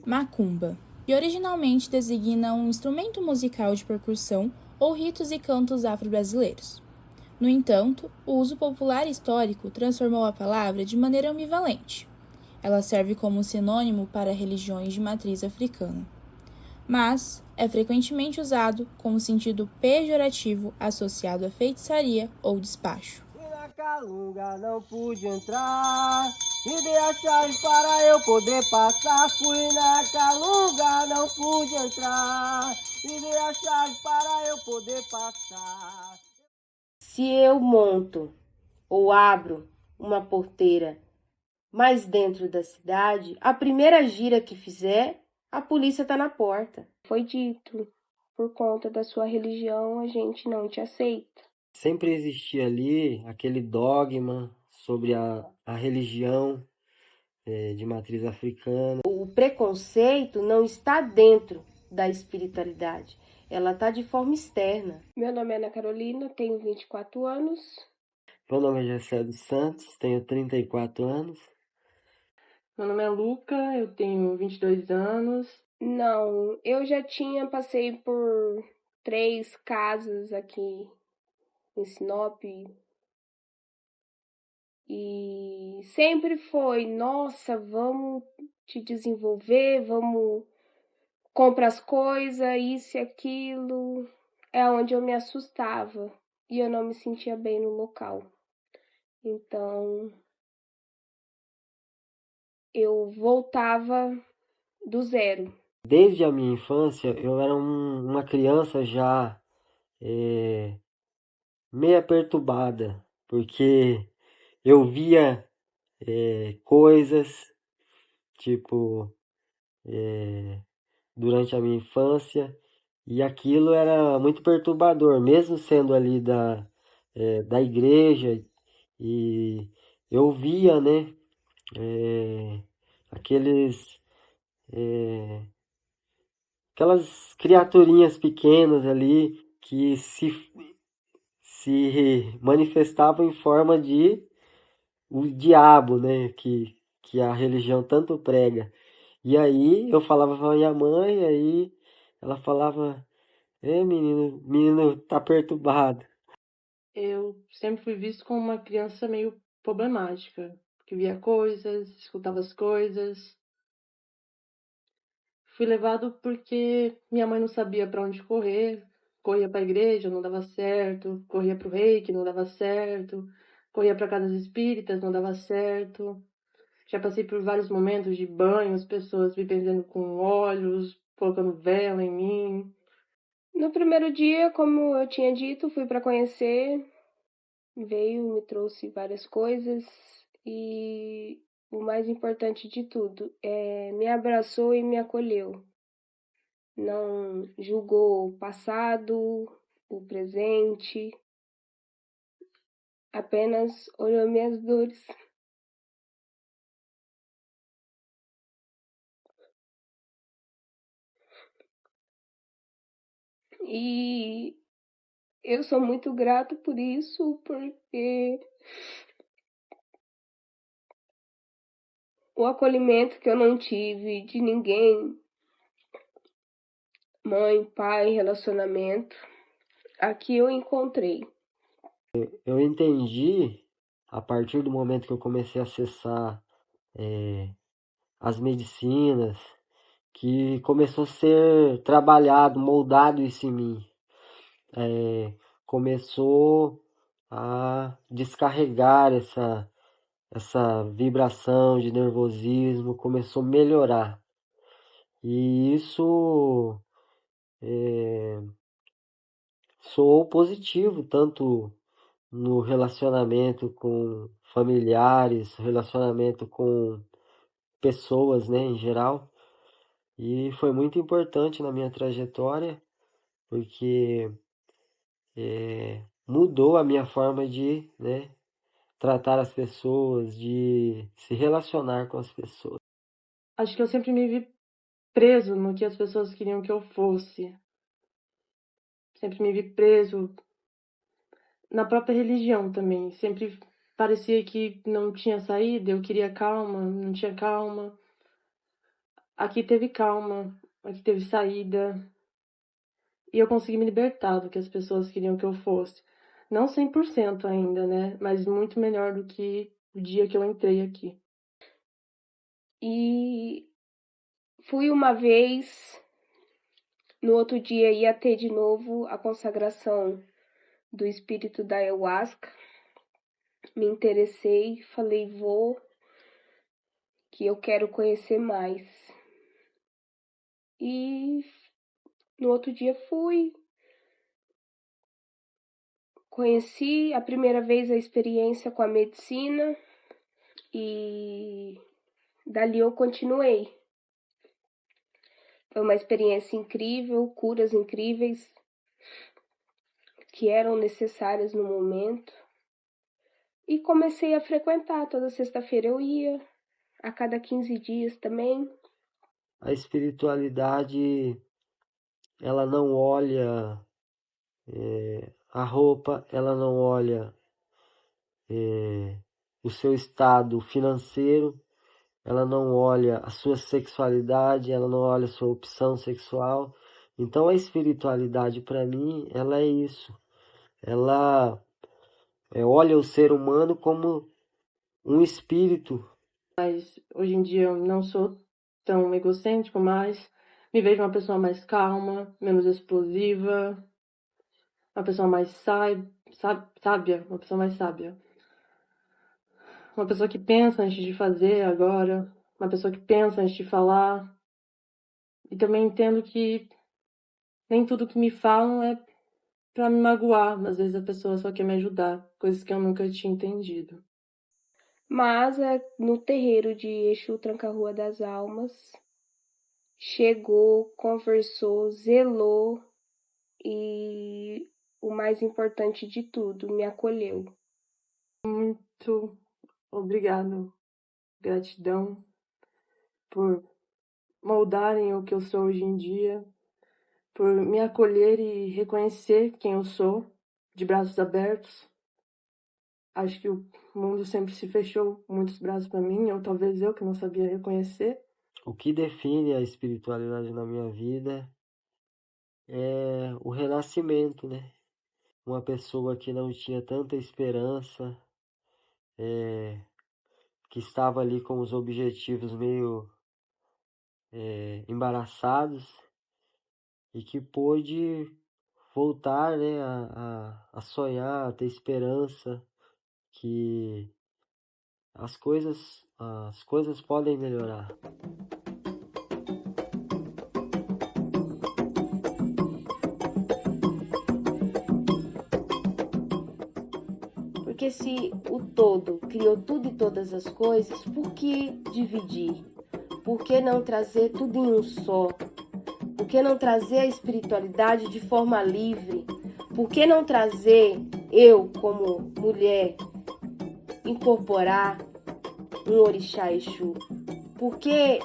Macumba, que originalmente designa um instrumento musical de percussão ou ritos e cantos afro-brasileiros. No entanto, o uso popular histórico transformou a palavra de maneira ambivalente. Ela serve como sinônimo para religiões de matriz africana, mas é frequentemente usado com um sentido pejorativo associado à feitiçaria ou despacho. Na Calunga não pude entrar, me dei a chave para eu poder passar. Fui na Calunga, não pude entrar, me dei a chave para eu poder passar. Se eu monto ou abro uma porteira mais dentro da cidade, a primeira gira que fizer, a polícia tá na porta. Foi dito, por conta da sua religião, a gente não te aceita. Sempre existia ali aquele dogma sobre a religião de matriz africana. O preconceito não está dentro da espiritualidade, ela está de forma externa. Meu nome é Ana Carolina, tenho 24 anos. Meu nome é Gessé dos Santos, tenho 34 anos. Meu nome é Luca, eu tenho 22 anos. Não, eu já passei por 3 casas aqui em Sinop. E sempre foi, nossa, vamos te desenvolver, vamos comprar as coisas, isso e aquilo. É onde eu me assustava e eu não me sentia bem no local. Então, eu voltava do zero. Desde a minha infância, eu era uma criança já meia perturbada, porque eu via coisas, tipo, durante a minha infância, e aquilo era muito perturbador, mesmo sendo ali da igreja, e eu via, né, aqueles, aquelas criaturinhas pequenas ali que se manifestavam em forma de o diabo, né, que a religião tanto prega. E aí eu falava com a minha mãe, aí ela falava, menino tá perturbado. Eu sempre fui visto como uma criança meio problemática, que via coisas, escutava as coisas. Fui levado porque minha mãe não sabia para onde correr, corria para a igreja, não dava certo, corria para o reiki, não dava certo, corria para casas espíritas, não dava certo. Já passei por vários momentos de banho, as pessoas me benzendo com óleos, colocando vela em mim. No primeiro dia, como eu tinha dito, fui para conhecer, veio, me trouxe várias coisas e o mais importante de tudo, me abraçou e me acolheu. Não julgou o passado, o presente, apenas olhou minhas dores. E eu sou muito grata por isso, porque o acolhimento que eu não tive de ninguém, mãe, pai, relacionamento, aqui eu encontrei. Eu entendi, a partir do momento que eu comecei a acessar as medicinas, que começou a ser trabalhado, moldado isso em mim. Começou a descarregar essa vibração de nervosismo, começou a melhorar. E isso soou positivo, tanto no relacionamento com familiares, relacionamento com pessoas, né, em geral. E foi muito importante na minha trajetória, porque mudou a minha forma de, né, tratar as pessoas, de se relacionar com as pessoas. Acho que eu sempre me vi preso no que as pessoas queriam que eu fosse. Sempre me vi preso na própria religião também. Sempre parecia que não tinha saída, eu queria calma, não tinha calma. Aqui teve calma, aqui teve saída, e eu consegui me libertar do que as pessoas queriam que eu fosse. Não 100% ainda, né, mas muito melhor do que o dia que eu entrei aqui. E fui uma vez, no outro dia ia ter de novo a consagração do espírito da ayahuasca. Me interessei, falei, vou, que eu quero conhecer mais. E no outro dia fui, conheci a primeira vez a experiência com a medicina e dali eu continuei. Foi uma experiência incrível, curas incríveis que eram necessárias no momento. E comecei a frequentar, toda sexta-feira eu ia, a cada 15 dias também. A espiritualidade, ela não olha a roupa, ela não olha o seu estado financeiro, ela não olha a sua sexualidade, ela não olha a sua opção sexual. Então a espiritualidade para mim, ela é isso. Ela olha o ser humano como um espírito. Mas hoje em dia eu não sou tão egocêntrico mais, me vejo uma pessoa mais calma, menos explosiva, uma pessoa mais sábia, uma pessoa mais sábia. Uma pessoa que pensa antes de fazer agora, uma pessoa que pensa antes de falar. E também entendo que nem tudo que me falam é pra me magoar, às vezes a pessoa só quer me ajudar, coisas que eu nunca tinha entendido. Mas no terreiro de Exu Tranca-Rua das Almas, chegou, conversou, zelou e o mais importante de tudo, me acolheu. Muito obrigado, gratidão por moldarem o que eu sou hoje em dia, por me acolher e reconhecer quem eu sou, de braços abertos. Acho que o mundo sempre se fechou muitos braços para mim, ou talvez eu que não sabia reconhecer. O que define a espiritualidade na minha vida é o renascimento, né? Uma pessoa que não tinha tanta esperança, que estava ali com os objetivos meio embaraçados e que pôde voltar, né, a sonhar, a ter esperança que as coisas podem melhorar. Porque se o todo criou tudo e todas as coisas, por que dividir? Por que não trazer tudo em um só? Por que não trazer a espiritualidade de forma livre? Por que não trazer, eu como mulher, incorporar um orixá Exu? Por que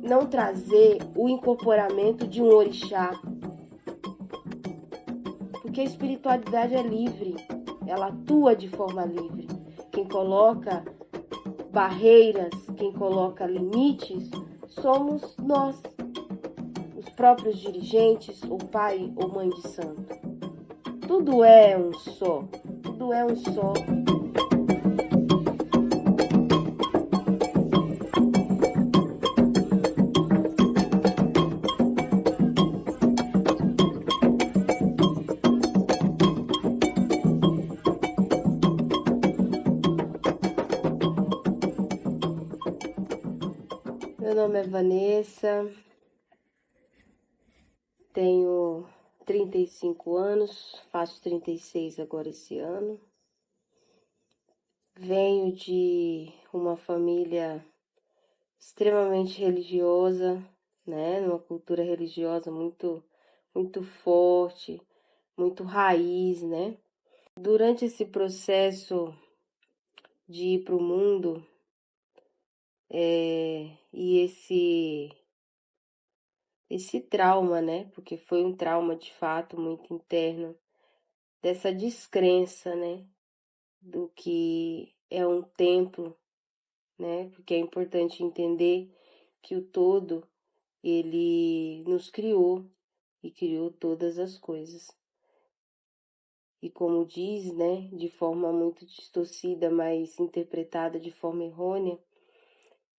não trazer o incorporamento de um orixá? Porque a espiritualidade é livre, ela atua de forma livre. Quem coloca barreiras, quem coloca limites, somos nós, os próprios dirigentes, ou pai ou mãe de santo. Tudo é um só, tudo é um só. Meu nome é Vanessa, tenho 35 anos, faço 36 agora esse ano. Venho de uma família extremamente religiosa, né? Uma cultura religiosa muito forte, muito raiz, né? Durante esse processo de ir para o mundo, e esse trauma, né? Porque foi um trauma de fato muito interno, dessa descrença, né? Do que é um templo, né? Porque é importante entender que o todo, ele nos criou e criou todas as coisas. E como diz, né, de forma muito distorcida, mas interpretada de forma errônea,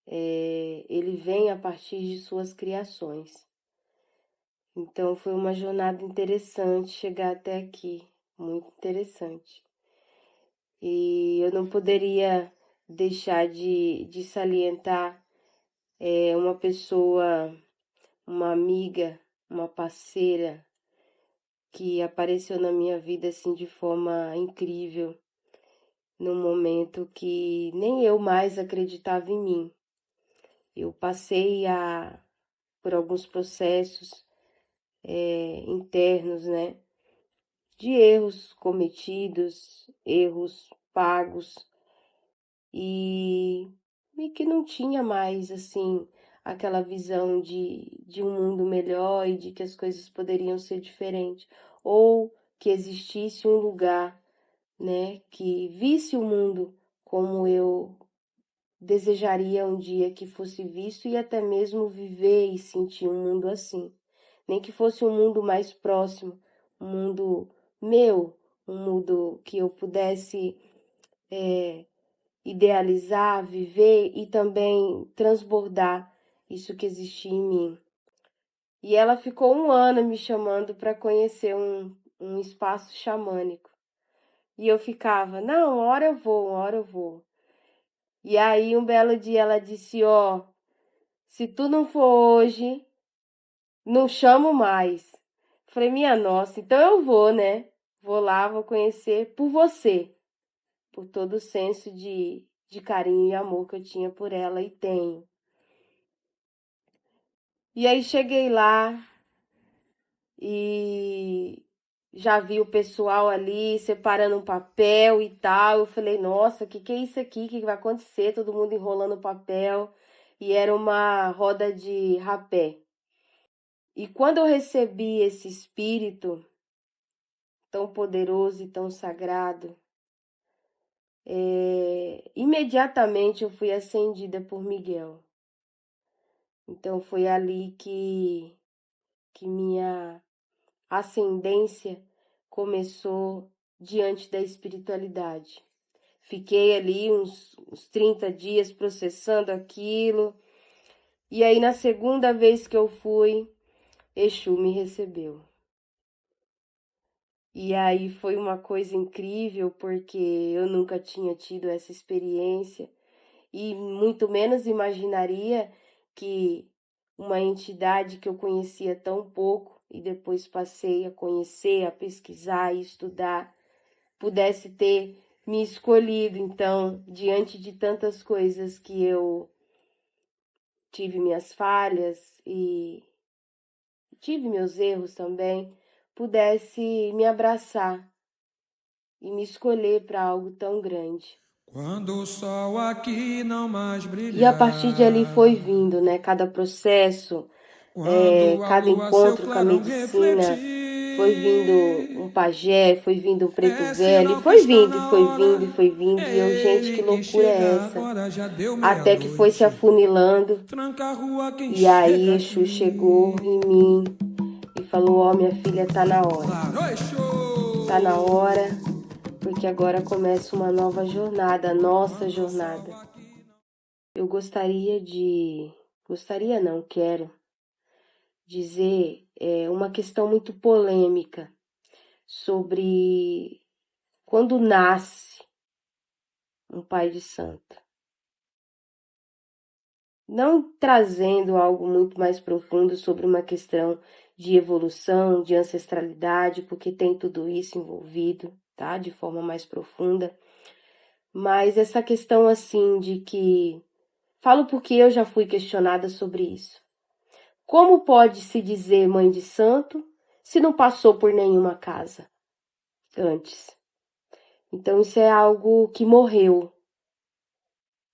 ele vem a partir de suas criações. Então foi uma jornada interessante chegar até aqui, muito interessante. E eu não poderia deixar de salientar uma pessoa, uma amiga, uma parceira que apareceu na minha vida assim de forma incrível, num momento que nem eu mais acreditava em mim. Eu passei por alguns processos internos, né? De erros cometidos, erros pagos, e que não tinha mais, assim, aquela visão de um mundo melhor e de que as coisas poderiam ser diferentes, ou que existisse um lugar, né, que visse o mundo como eu desejaria um dia que fosse visto e até mesmo viver e sentir um mundo assim. Nem que fosse um mundo mais próximo, um mundo meu, um mundo que eu pudesse idealizar, viver e também transbordar isso que existia em mim. E ela ficou 1 ano me chamando para conhecer um espaço xamânico. E eu ficava, não, uma hora eu vou, uma hora eu vou. E aí um belo dia ela disse, ó, se tu não for hoje, não chamo mais. Falei, minha nossa, então eu vou, né? Vou lá, vou conhecer por você, por todo o senso de carinho e amor que eu tinha por ela e tenho. E aí cheguei lá e já vi o pessoal ali separando um papel e tal. Eu falei, nossa, que é isso aqui? O que vai acontecer? Todo mundo enrolando o papel. E era uma roda de rapé. E quando eu recebi esse espírito tão poderoso e tão sagrado, imediatamente eu fui acendida por Miguel. Então foi ali que minha ascendência começou diante da espiritualidade. Fiquei ali uns 30 dias processando aquilo, e aí na segunda vez que eu fui, Exu me recebeu. E aí foi uma coisa incrível, porque eu nunca tinha tido essa experiência e muito menos imaginaria que uma entidade que eu conhecia tão pouco e depois passei a conhecer, a pesquisar e estudar, pudesse ter me escolhido. Então, diante de tantas coisas que eu tive minhas falhas e tive meus erros também, pudesse me abraçar e me escolher para algo tão grande. Quando o sol aqui não mais E a partir de ali brilhar, foi vindo, né? Cada processo, quando a cada lua seu encontro com a clarão medicina, foi vindo um refletir, pajé, foi vindo um preto é velho, e sinal que foi está vindo, e na foi hora. vindo, e foi vindo, e eu, É gente, que ele que loucura é chega essa? agora, já deu Até que foi se meia-noite. afunilando, Tranca a rua quem e aí chega Exu chegou aqui. em mim e falou, ó, minha filha, tá na hora. Claro, oi, Tá na show! hora, porque agora começa uma nova jornada, a nossa Quando o sol jornada. aqui não... Eu gostaria não, quero dizer uma questão muito polêmica sobre quando nasce um pai de santo. Não trazendo algo muito mais profundo sobre uma questão de evolução, de ancestralidade, porque tem tudo isso envolvido, tá? De forma mais profunda. Mas essa questão assim de que... Falo porque eu já fui questionada sobre isso. Como pode se dizer mãe de santo se não passou por nenhuma casa antes? Então isso é algo que morreu.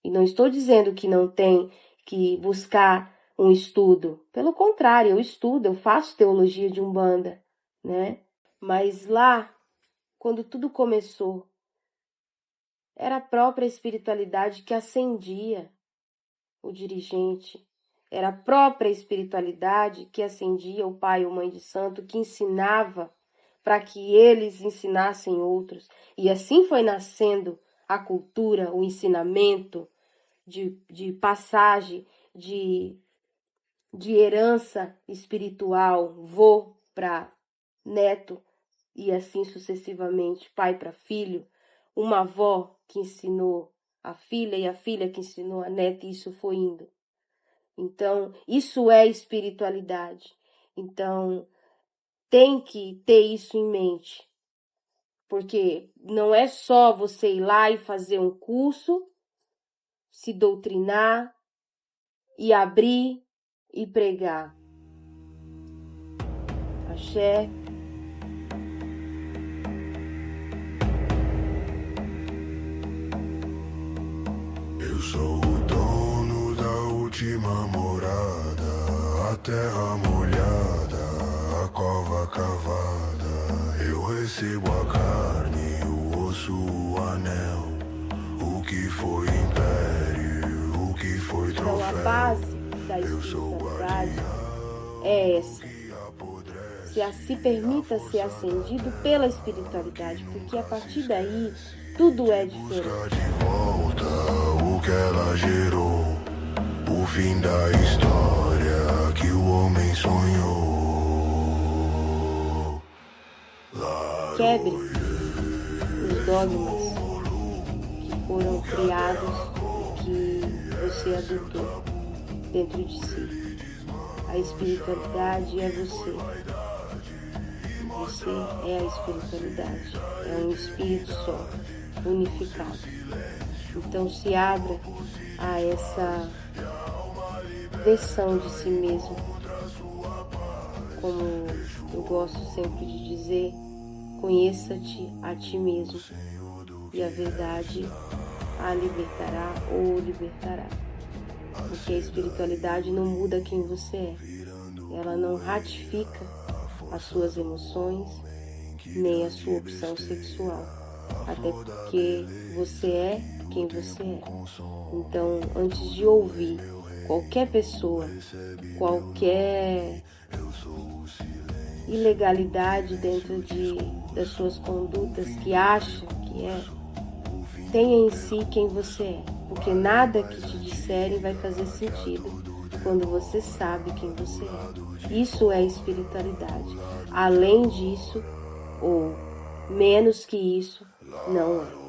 E não estou dizendo que não tem que buscar um estudo. Pelo contrário, eu estudo, eu faço teologia de Umbanda, né? Mas lá, quando tudo começou, Era a própria espiritualidade que acendia o dirigente. Era a própria espiritualidade que acendia o pai ou mãe de santo, que ensinava para que eles ensinassem outros. E assim foi nascendo a cultura, o ensinamento de passagem, de herança espiritual, vô para neto, e assim sucessivamente, pai para filho, uma avó que ensinou a filha e a filha que ensinou a neta, e isso foi indo. Então, isso é espiritualidade. Então, tem que ter isso em mente, porque não é só você ir lá e fazer um curso, se doutrinar e abrir e pregar. Axé. Eu sou o dono da última morada, a terra molhada, a cova cavada. Eu recebo a carne, o osso, o anel, o que foi império, o que foi troféu. Então a base da espiritualidade é essa. Se permita ser acendido pela espiritualidade, porque a partir daí tudo é diferente. De volta o que ela gerou, o fim da história que o homem sonhou. Quebre os dogmas que foram criados, que você adotou dentro de si. A espiritualidade é você. Você é a espiritualidade. É um espírito só, unificado. Então se abra a essa versão de si mesmo. Como eu gosto sempre de dizer, conheça-te a ti mesmo, e a verdade a libertará ou libertará. Porque a espiritualidade não muda quem você é. Ela não ratifica as suas emoções, nem a sua opção sexual. Até porque você é quem você é. Então, antes de ouvir qualquer pessoa, qualquer ilegalidade dentro das suas condutas que acha que é, tenha em si quem você é. Porque nada que te disserem vai fazer sentido quando você sabe quem você é. Isso é espiritualidade. Além disso, ou menos que isso, não é.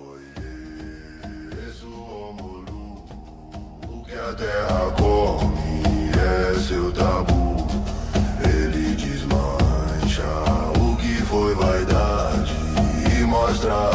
O que a terra come é seu tabu. Ele desmancha o que foi vaidade e mostra